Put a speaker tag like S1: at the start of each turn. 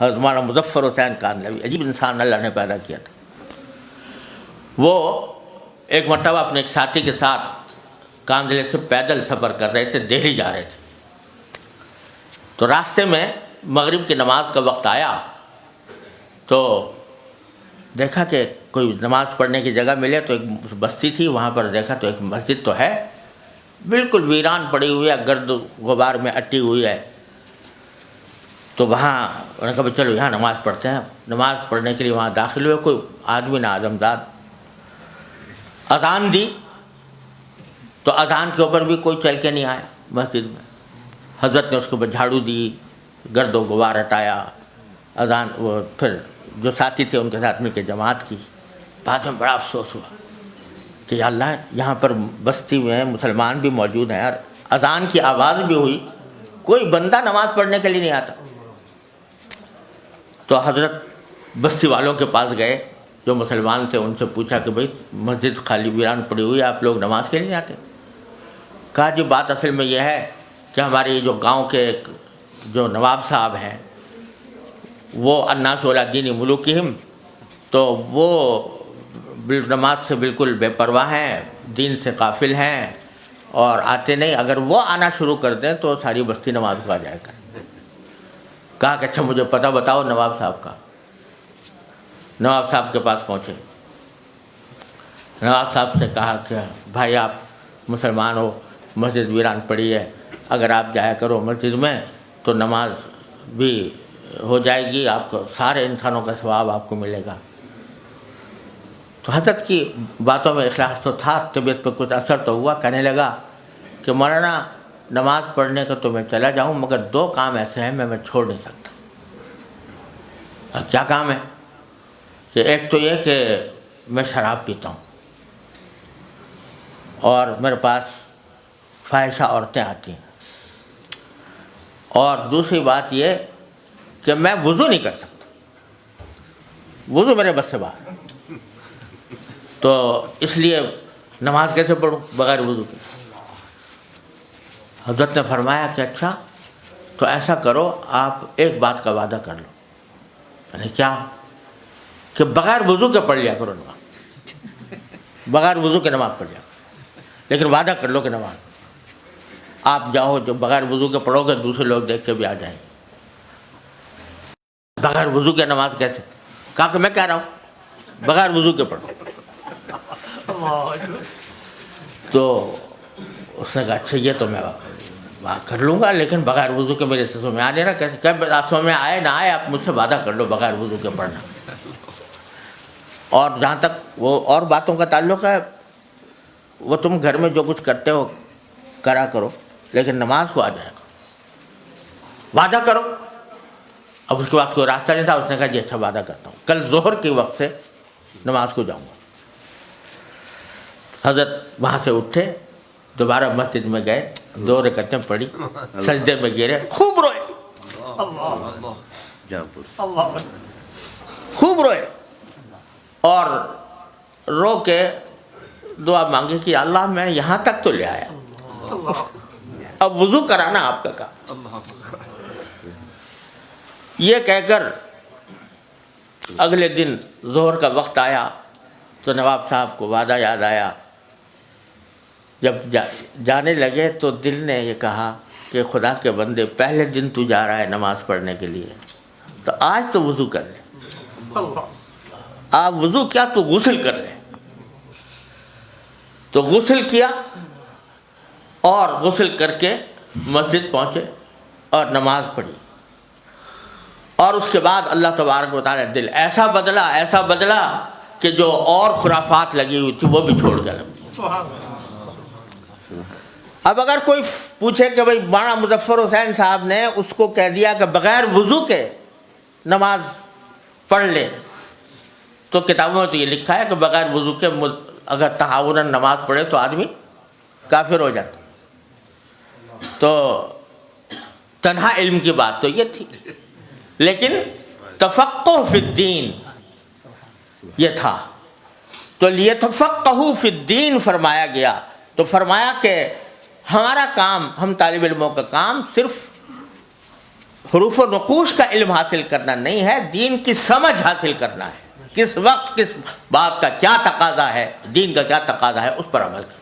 S1: حضرت مولانا مظفر حسین کاندھلوی، عجیب انسان اللہ نے پیدا کیا تھا۔ وہ ایک مرتبہ اپنے ایک ساتھی کے ساتھ کاندھلے سے پیدل سفر کر رہے تھے، دہلی جا رہے تھے، تو راستے میں مغرب کی نماز کا وقت آیا تو دیکھا کہ کوئی نماز پڑھنے کی جگہ ملے، تو ایک بستی تھی وہاں پر دیکھا تو ایک مسجد تو ہے بالکل ویران پڑی ہوئی ہے، گرد غبار میں اٹی ہوئی ہے، تو وہاں انہوں نے کہا چلو یہاں نماز پڑھتے ہیں۔ نماز پڑھنے کے لیے وہاں داخل ہوئے، کوئی آدمی نہ آدمزاد، اذان دی تو اذان کے اوپر بھی کوئی چل کے نہیں آیا مسجد میں۔ حضرت نے اس کے اوپر جھاڑو دی، گرد و غبار ہٹایا، اذان وہ پھر جو ساتھی تھے ان کے ساتھ مل کے جماعت کی۔ بعد میں بڑا افسوس ہوا کہ یا اللہ یہاں پر بستی میں مسلمان بھی موجود ہیں اور اذان کی آواز بھی ہوئی، کوئی بندہ نماز پڑھنے کے لیے نہیں آتا۔ تو حضرت بستی والوں کے پاس گئے جو مسلمان تھے، ان سے پوچھا کہ بھئی مسجد خالی ویران پڑی ہوئی ہے، آپ لوگ نماز کے لیے نہیں آتے؟ کہا جی بات اصل میں یہ ہے کہ ہمارے جو گاؤں کے جو نواب صاحب ہیں وہ الناس ولا دین ملوکہم، تو وہ نماز سے بالکل بے پرواہ ہیں، دین سے غافل ہیں اور آتے نہیں، اگر وہ آنا شروع کر دیں تو ساری بستی نماز کو آ جائے گا۔ کہا کہ اچھا مجھے پتہ بتاؤ نواب صاحب کا۔ نواب صاحب کے پاس پہنچے، نواب صاحب سے کہا کہ بھائی آپ مسلمان ہو، مسجد ویران پڑی ہے، اگر آپ جایا کرو مسجد میں تو نماز بھی ہو جائے گی، آپ کو سارے انسانوں کا ثواب آپ کو ملے گا۔ تو حضرت کی باتوں میں اخلاص تو تھا، طبیعت پہ کچھ اثر تو ہوا، کہنے لگا کہ مولانا نماز پڑھنے کا تو میں چلا جاؤں مگر دو کام ایسے ہیں میں چھوڑ نہیں سکتا۔ کیا کام ہے؟ کہ ایک تو یہ کہ میں شراب پیتا ہوں اور میرے پاس فاحشہ عورتیں آتی ہیں، اور دوسری بات یہ کہ میں وضو نہیں کر سکتا، وضو میرے بس سے باہر، تو اس لیے نماز کیسے پڑھوں بغیر وضو کے؟ حضرت نے فرمایا کہ اچھا تو ایسا کرو، آپ ایک بات کا وعدہ کر لو۔ یعنی کیا؟ کہ بغیر وضو کے پڑھ لیا کرو نماز، بغیر وضو کے نماز پڑھ لیا کرو، لیکن وعدہ کر لو کہ نماز آپ جاؤ جو بغیر وضو کے پڑھو گے دوسرے لوگ دیکھ کے بھی آ جائیں گے۔ بغیر وضو کے نماز کیسے؟ کہا کہ میں کہہ رہا ہوں بغیر وضو کے پڑھو۔ تو اس نے کہا اچھا یہ تو میں کر لوں گا، لیکن بغیر وضو کے میرے سے سمجھ میں آ نہیں رہا۔ کیسے؟ کہ سمجھ میں آئے نہ آئے آپ مجھ سے وعدہ کر لو بغیر وضو کے پڑھنا۔ اور جہاں تک وہ اور باتوں کا تعلق ہے، وہ تم گھر میں جو کچھ کرتے ہو کرا کرو، لیکن نماز کو آ جائے گا، وعدہ کرو۔ اب اس کے بعد کوئی راستہ نہیں تھا، اس نے کہا جی اچھا وعدہ کرتا ہوں، کل ظہر کے وقت سے نماز کو جاؤں گا۔ حضرت وہاں سے اٹھے، دوبارہ مسجد میں گئے، 2 رکعتیں پڑھی، سجدے میں گرے، خوب روئے، خوب روئے، اور رو کے دعا مانگی کہ اللہ میں یہاں تک تو لے آیا، اب وضو کرانا آپ کا کام۔ یہ کہہ کر اگلے دن ظہر کا وقت آیا تو نواب صاحب کو وعدہ یاد آیا۔ جب جانے لگے تو دل نے یہ کہا کہ خدا کے بندے پہلے دن تو جا رہا ہے نماز پڑھنے کے لیے، تو آج تو وضو کر لے، آپ وضو کیا تو غسل کر لے۔ تو غسل کیا اور غسل کر کے مسجد پہنچے اور نماز پڑھی، اور اس کے بعد اللہ تبارک و تعالیٰ دل ایسا بدلا کہ جو اور خرافات لگی ہوئی تھی وہ بھی چھوڑ کر۔ اب اگر کوئی پوچھے کہ بھئی مولانا مظفر حسین صاحب نے اس کو کہہ دیا کہ بغیر وضو کے نماز پڑھ لے، تو کتابوں میں تو یہ لکھا ہے کہ بغیر وضو کے اگر تہاوراً نماز پڑھے تو آدمی کافر ہو جاتا۔ تو تنہا علم کی بات تو یہ تھی، لیکن تفقہ فی الدین یہ تھا، تو لیتفقہوا فی الدین فرمایا گیا۔ تو فرمایا کہ ہمارا کام، ہم طالب علموں کا کام صرف حروف و نقوش کا علم حاصل کرنا نہیں ہے، دین کی سمجھ حاصل کرنا ہے، کس وقت کس بات کا کیا تقاضا ہے، دین کا کیا تقاضا ہے، اس پر عمل کرنا۔